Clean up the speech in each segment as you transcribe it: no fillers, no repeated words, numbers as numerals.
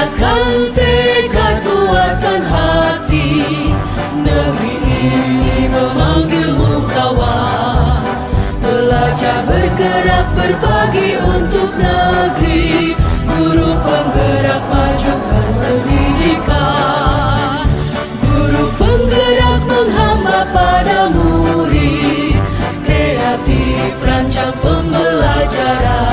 Bulatkan tekad kuatkan hati, negeri ini memanggilmu kawan. Belajar bergerak berbagi untuk negeri, guru penggerak majukan pendidikan. Guru penggerak menghamba pada murid, kreatif rancang pembelajaran.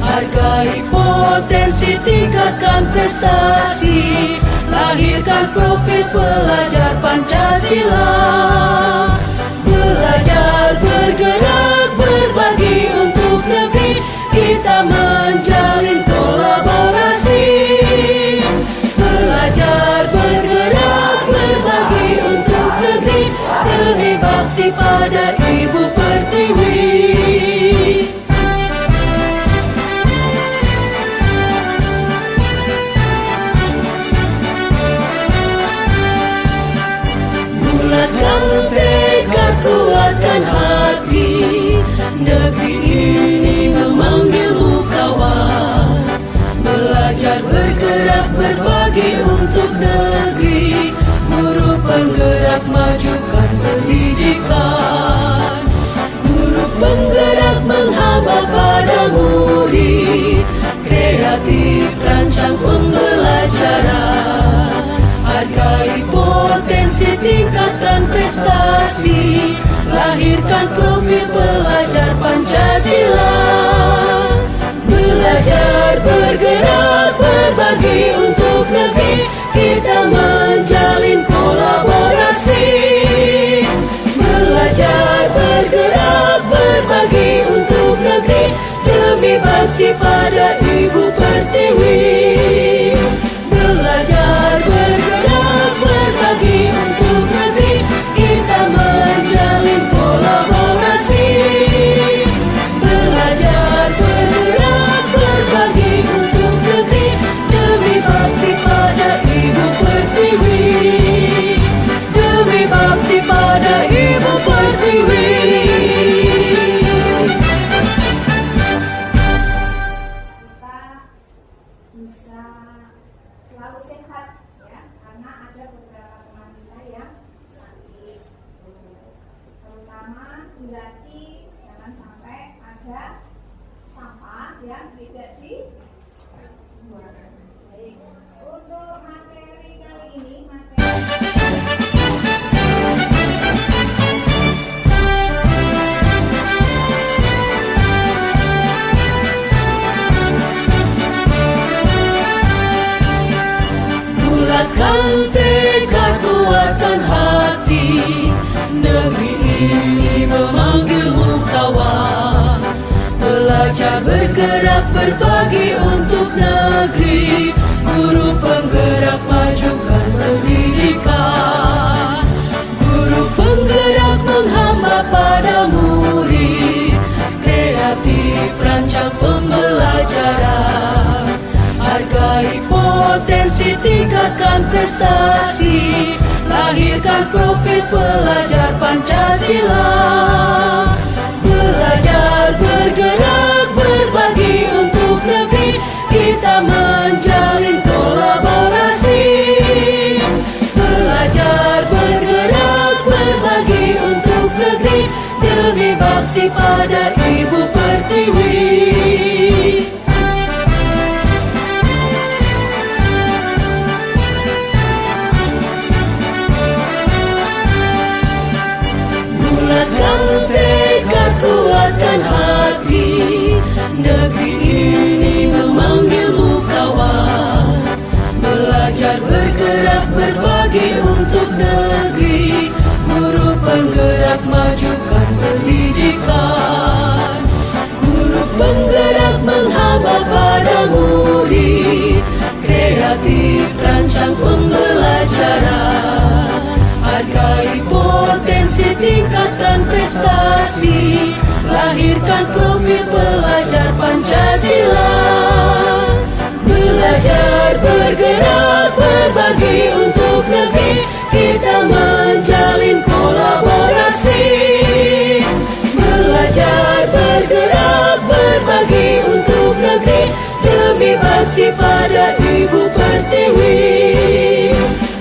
Hargai potensi, tingkatkan prestasi, lahirkan profil pelajar Pancasila. Belajar, bergerak, berbagi untuk negeri, kita menjalin kolaborasi. Belajar, bergerak, berbagi untuk negeri, demi bakti pada Ibu Pertiwi. Bulatkan tekad kuatkan hati, negeri ini memanggilmu kawan. Belajar bergerak berbagi untuk negeri, guru penggerak majukan pendidikan. Guru penggerak menghamba pada murid, kreatif rancang pembelajaran. Hargai potensi, tingkatkan prestasi, lahirkan profil pelajar Pancasila. Belajar, bergerak, berbagi untuk negeri, kita menjalin kolaborasi. Belajar, bergerak, berbagi untuk negeri, demi bakti pada Ibu Pertiwi. Belajar, bergerak, berbagi untuk negeri, kita menjalin kolaborasi. Belajar, bergerak, berbagi untuk negeri, demi bakti pada Ibu Pertiwi. Demi bakti pada Ibu Pertiwi. Bisa selalu sehat ya, karena ada beberapa teman kita yang sakit, terutama hindari jangan sampai ada sampah yang tidak dibuang. Baik, untuk materi kali ini Bulatkan tekad kuatkan hati, negeri ini memanggilmu kawan. Belajar bergerak berbagi untuk negeri, guru penggerak majukan pendidikan. Guru penggerak menghamba pada murid, kreatif rancang pembelajaran. Hargai potensi, tingkatkan prestasi, lahirkan profil pelajar Pancasila. Belajar, bergerak, berbagi untuk negeri, kita menjalin kolaborasi. Belajar, bergerak, berbagi untuk negeri, demi bakti pada Ibu Pertiwi. Bulatkan tekad kuatkan hati, bakti pada Ibu Pertiwi.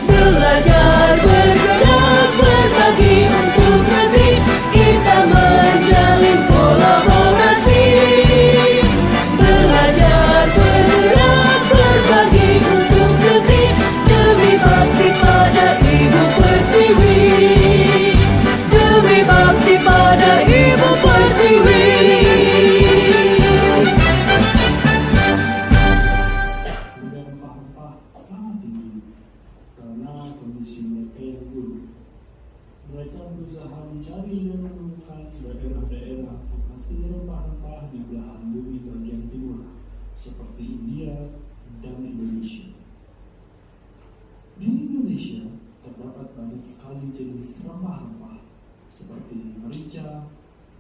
Belajar bergerak berbagi untuk negeri, kita menjalin kolaborasi. Belajar bergerak berbagi untuk negeri, demi bakti pada Ibu Pertiwi. Demi bakti pada Ibu Pertiwi. Rempah-rempah sangat tinggi karena kondisi mereka yang buruk. Mereka berusaha mencari dan menemukan daerah-daerah penghasil rempah-rempah di belahan bumi bagian timur, seperti India dan Indonesia. Di Indonesia terdapat banyak sekali jenis rempah-rempah seperti merica,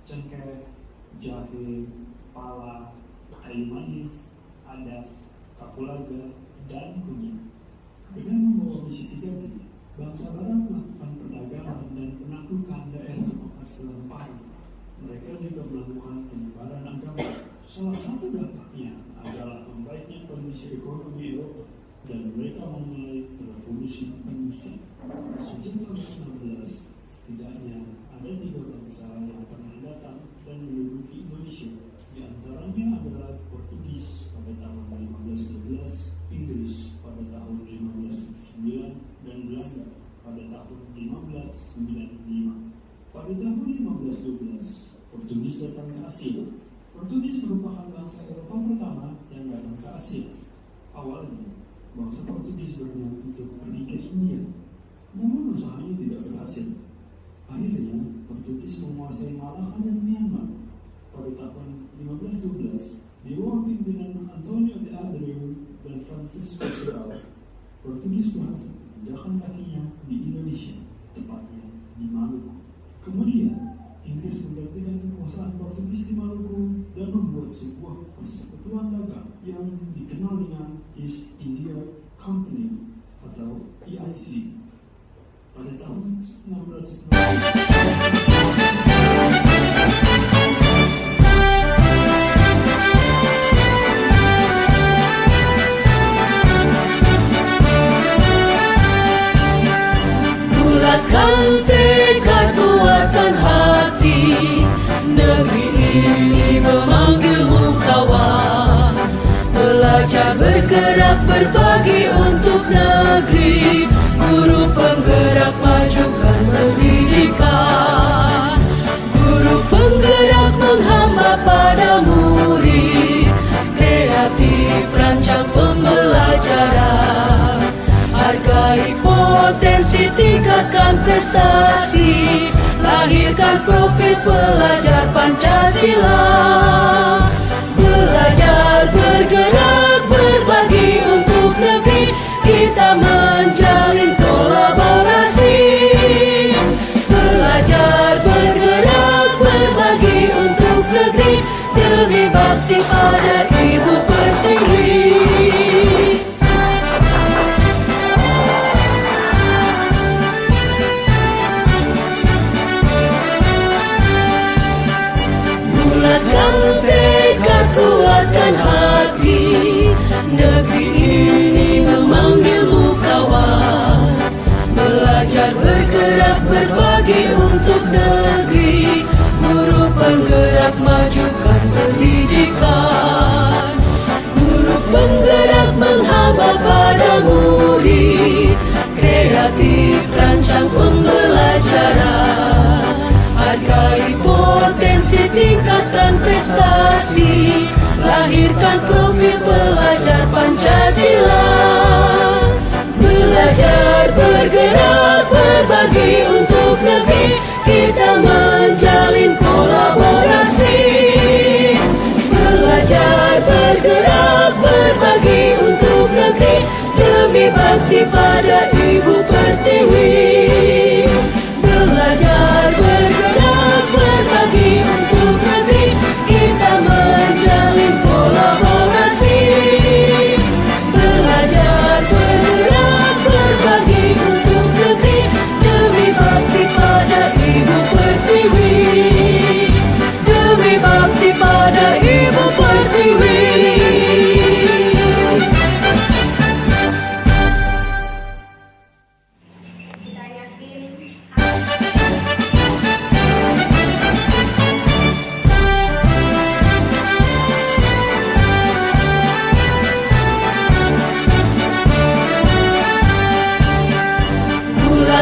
cengkeh, jahe, pala, kayu manis, adas, kapulaga, dan kunyit. Dengan membawa misi 3G, bangsa Barat melakukan perdagangan dan penaklukan daerah penghasil rempah-rempah. Mereka juga melakukan penyebaran agama. Salah satu dampaknya adalah membaiknya kondisi ekonomi Eropa, dan mereka memulai revolusi industri. Sejak abad 16, setidaknya ada 3 bangsa yang pernah datang dan menduduki Indonesia. Di antaranya adalah Portugis pada tahun 1512, Inggris pada tahun 1579, dan Belanda pada tahun 1595. Pada tahun 1512, Portugis datang ke Asia. Portugis merupakan bangsa Eropa pertama yang datang ke Asia. Awalnya, bangsa Portugis berniat untuk pergi ke India, namun usahanya tidak berhasil. Akhirnya, Portugis menguasai Malaka dan Myanmar. Pada tahun 1512, di bawah pimpinan Antonio de Abreu dan Francisco Serrao, Portugis berhasil menginjakkan kakinya di Indonesia, tepatnya di Maluku. Kemudian, Inggris menggantikan kekuasaan Portugis di Maluku dan membuat sebuah persekutuan dagang yang dikenal dengan East India Company atau EIC. Pada tahun 1690, bulatkan tekad, kuatkan hati, negeri ini memanggilmu kawan. Belajar bergerak berbagi untuk negeri, guru penggerak majukan pendidikan. Guru penggerak menghamba pada murid, kreatif rancang pembelajaran. Hargai potensi, tingkatkan prestasi, lahirkan profil pelajar Pancasila. Belajar bergerak berbagi untuk negeri, kita menjalin kolaborasi. Belajar bergerak berbagi untuk negeri, demi bakti pada Ibu Pertiwi. Bulatkan tekad, kuatkan hati, negeri ini memanggilmu kawan. Belajar bergerak berbagi untuk negeri, guru penggerak majukan pendidikan. Guru penggerak menghamba pada murid, kreatif rancang pembelajaran. Hargai potensi, tingkatkan prestasi, lahirkan profil pelajar Pancasila. Belajar bergerak berbagi untuk negeri, kita menjalin kolaborasi. Belajar bergerak berbagi untuk negeri, demi bakti pada Ibu Pertiwi. Belajar bergerak berbagi untuk negeri, kita menjalin kolaborasi.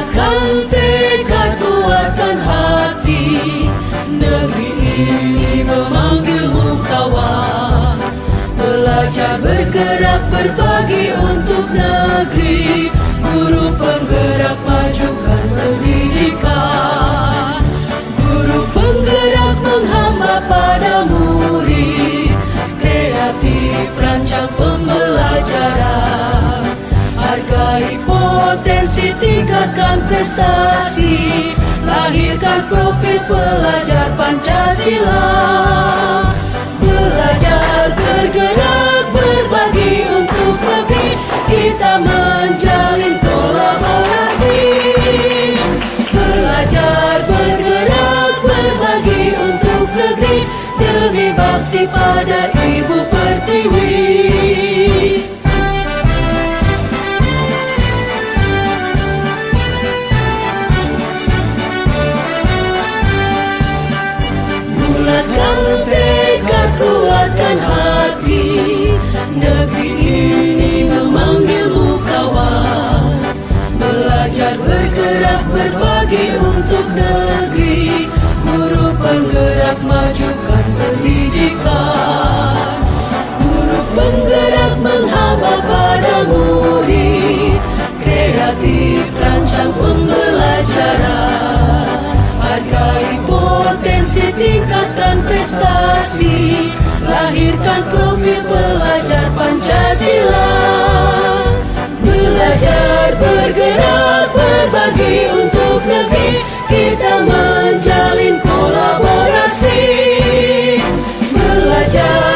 Kuatkan tekad, kuatkan hati. Negeri ini memanggilmu kawan. Belajar bergerak berbagi untuk negeri. Guru penggerak majukan pendidikan. Guru penggerak menghamba pada murid. Kreatif rancang pembelajaran. Hargai potensi, tingkatkan prestasi. Lahirkan profil pelajar Pancasila. Belajar bergerak